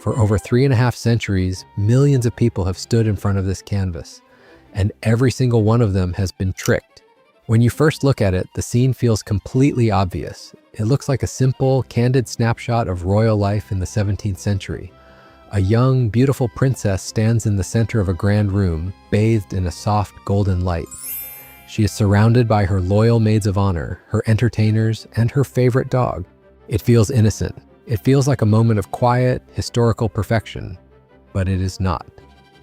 For over 3.5 centuries, millions of people have stood in front of this canvas, and every single one of them has been tricked. When you first look at it, the scene feels completely obvious. It looks like a simple, candid snapshot of royal life in the 17th century. A young, beautiful princess stands in the center of a grand room, bathed in a soft, golden light. She is surrounded by her loyal maids of honor, her entertainers, and her favorite dog. It feels innocent. It feels like a moment of quiet, historical perfection. But it is not.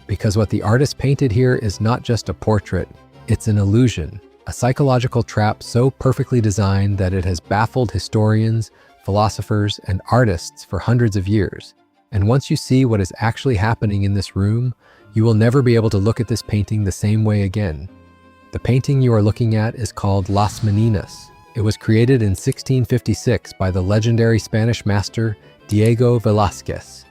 Because what the artist painted here is not just a portrait, it's an illusion, a psychological trap so perfectly designed that it has baffled historians, philosophers, and artists for hundreds of years. And once you see what is actually happening in this room, you will never be able to look at this painting the same way again. The painting you are looking at is called Las Meninas. It was created in 1656 by the legendary Spanish master Diego Velázquez.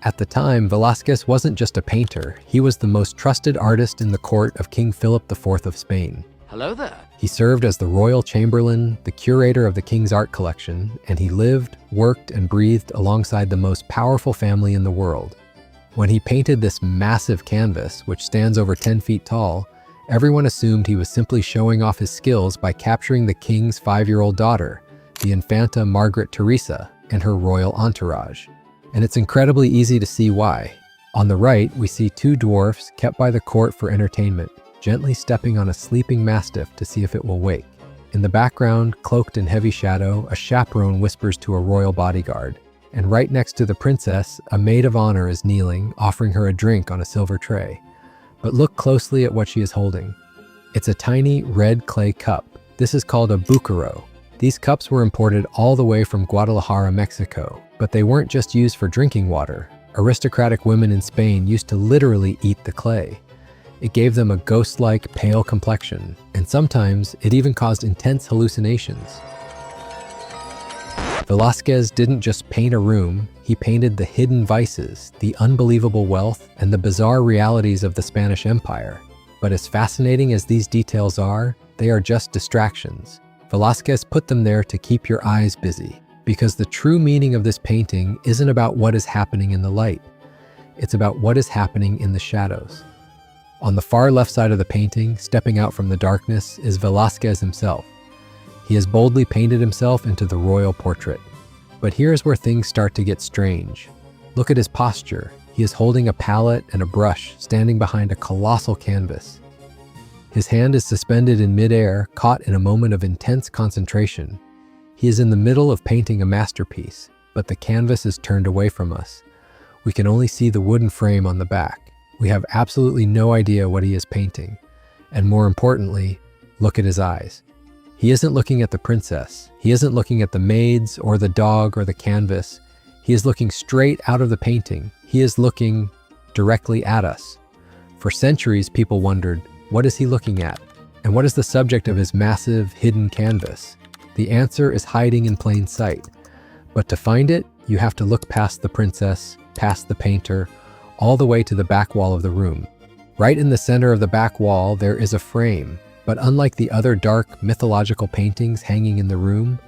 At the time, Velázquez wasn't just a painter, he was the most trusted artist in the court of King Philip IV of Spain. Hello there. He served as the royal chamberlain, the curator of the king's art collection, and he lived, worked, and breathed alongside the most powerful family in the world. When he painted this massive canvas, which stands over 10 feet tall, everyone assumed he was simply showing off his skills by capturing the king's 5-year-old daughter, the Infanta Margaret Teresa, and her royal entourage. And it's incredibly easy to see why. On the right, we see 2 dwarfs kept by the court for entertainment, gently stepping on a sleeping mastiff to see if it will wake. In the background, cloaked in heavy shadow, a chaperone whispers to a royal bodyguard. And right next to the princess, a maid of honor is kneeling, offering her a drink on a silver tray. But look closely at what she is holding. It's a tiny red clay cup. This is called a bucaro. These cups were imported all the way from Guadalajara, Mexico. But they weren't just used for drinking water. Aristocratic women in Spain used to literally eat the clay. It gave them a ghost-like, pale complexion, and sometimes it even caused intense hallucinations. Velázquez didn't just paint a room, he painted the hidden vices, the unbelievable wealth, and the bizarre realities of the Spanish Empire. But as fascinating as these details are, they are just distractions. Velázquez put them there to keep your eyes busy, because the true meaning of this painting isn't about what is happening in the light. It's about what is happening in the shadows. On the far left side of the painting, stepping out from the darkness, is Velázquez himself. He has boldly painted himself into the royal portrait. But here's where things start to get strange. Look at his posture. He is holding a palette and a brush, standing behind a colossal canvas. His hand is suspended in midair, caught in a moment of intense concentration. He is in the middle of painting a masterpiece, but the canvas is turned away from us. We can only see the wooden frame on the back. We have absolutely no idea what he is painting. And more importantly, look at his eyes. He isn't looking at the princess. He isn't looking at the maids or the dog or the canvas. He is looking straight out of the painting. He is looking directly at us. For centuries, people wondered, what is he looking at? And what is the subject of his massive, hidden canvas? The answer is hiding in plain sight. But to find it, you have to look past the princess, past the painter, all the way to the back wall of the room. Right in the center of the back wall, there is a frame, but unlike the other dark, mythological paintings hanging in the room,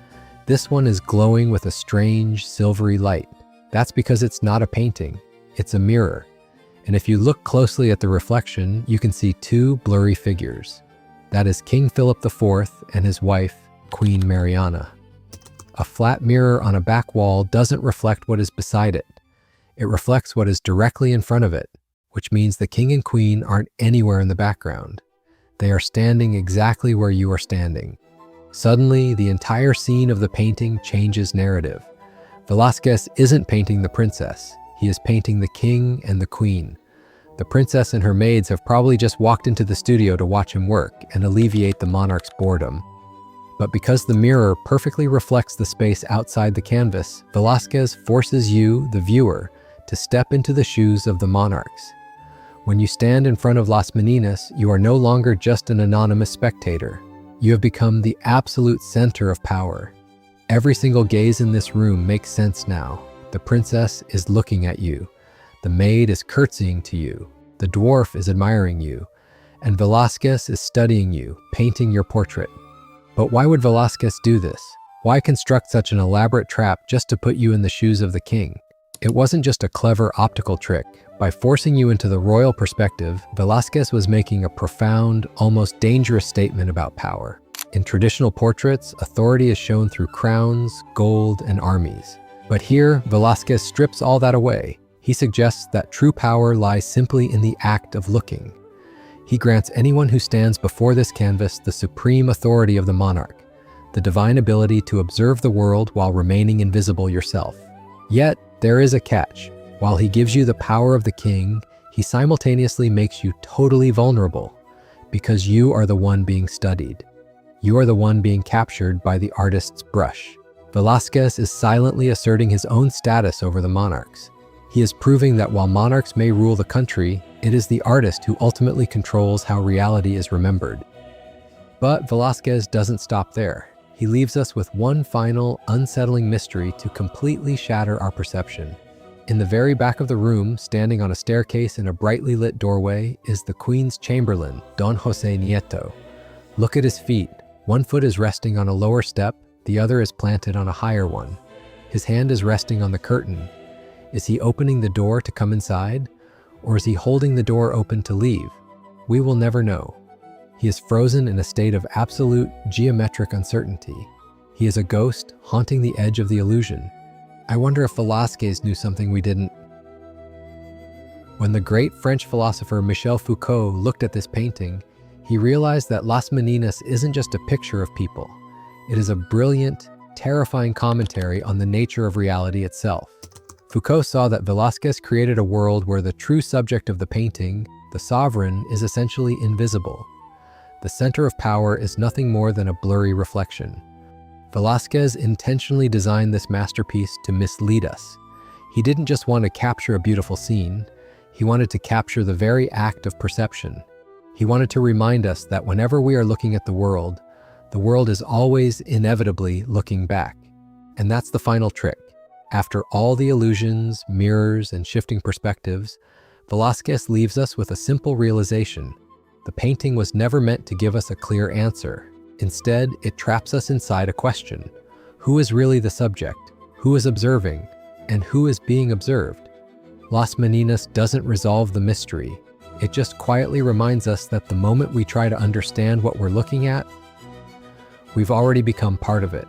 this one is glowing with a strange, silvery light. That's because it's not a painting, it's a mirror. And if you look closely at the reflection, you can see 2 blurry figures. That is King Philip IV and his wife, Queen Mariana. A flat mirror on a back wall doesn't reflect what is beside it. It reflects what is directly in front of it, which means the king and queen aren't anywhere in the background. They are standing exactly where you are standing. Suddenly, the entire scene of the painting changes narrative. Velázquez isn't painting the princess. He is painting the king and the queen. The princess and her maids have probably just walked into the studio to watch him work and alleviate the monarch's boredom. But because the mirror perfectly reflects the space outside the canvas, Velázquez forces you, the viewer, to step into the shoes of the monarchs. When you stand in front of Las Meninas, you are no longer just an anonymous spectator. You have become the absolute center of power. Every single gaze in this room makes sense now. The princess is looking at you. The maid is curtsying to you. The dwarf is admiring you. And Velázquez is studying you, painting your portrait. But why would Velázquez do this? Why construct such an elaborate trap just to put you in the shoes of the king? It wasn't just a clever optical trick. By forcing you into the royal perspective, Velázquez was making a profound, almost dangerous statement about power. In traditional portraits, authority is shown through crowns, gold, and armies. But here, Velázquez strips all that away. He suggests that true power lies simply in the act of looking. He grants anyone who stands before this canvas the supreme authority of the monarch, the divine ability to observe the world while remaining invisible yourself. Yet, there is a catch. While he gives you the power of the king, he simultaneously makes you totally vulnerable, because you are the one being studied. You are the one being captured by the artist's brush. Velázquez is silently asserting his own status over the monarchs. He is proving that while monarchs may rule the country, it is the artist who ultimately controls how reality is remembered. But Velázquez doesn't stop there. He leaves us with one final, unsettling mystery to completely shatter our perception. In the very back of the room, standing on a staircase in a brightly lit doorway, is the Queen's Chamberlain, Don José Nieto. Look at his feet. One foot is resting on a lower step, the other is planted on a higher one. His hand is resting on the curtain. Is he opening the door to come inside? Or is he holding the door open to leave? We will never know. He is frozen in a state of absolute geometric uncertainty. He is a ghost haunting the edge of the illusion. I wonder if Velázquez knew something we didn't. When the great French philosopher Michel Foucault looked at this painting, he realized that Las Meninas isn't just a picture of people. It is a brilliant, terrifying commentary on the nature of reality itself. Foucault saw that Velázquez created a world where the true subject of the painting, the sovereign, is essentially invisible. The center of power is nothing more than a blurry reflection. Velázquez intentionally designed this masterpiece to mislead us. He didn't just want to capture a beautiful scene, he wanted to capture the very act of perception. He wanted to remind us that whenever we are looking at the world is always inevitably looking back. And that's the final trick. After all the illusions, mirrors, and shifting perspectives, Velázquez leaves us with a simple realization. The painting was never meant to give us a clear answer. Instead, it traps us inside a question. Who is really the subject? Who is observing? And who is being observed? Las Meninas doesn't resolve the mystery. It just quietly reminds us that the moment we try to understand what we're looking at, we've already become part of it.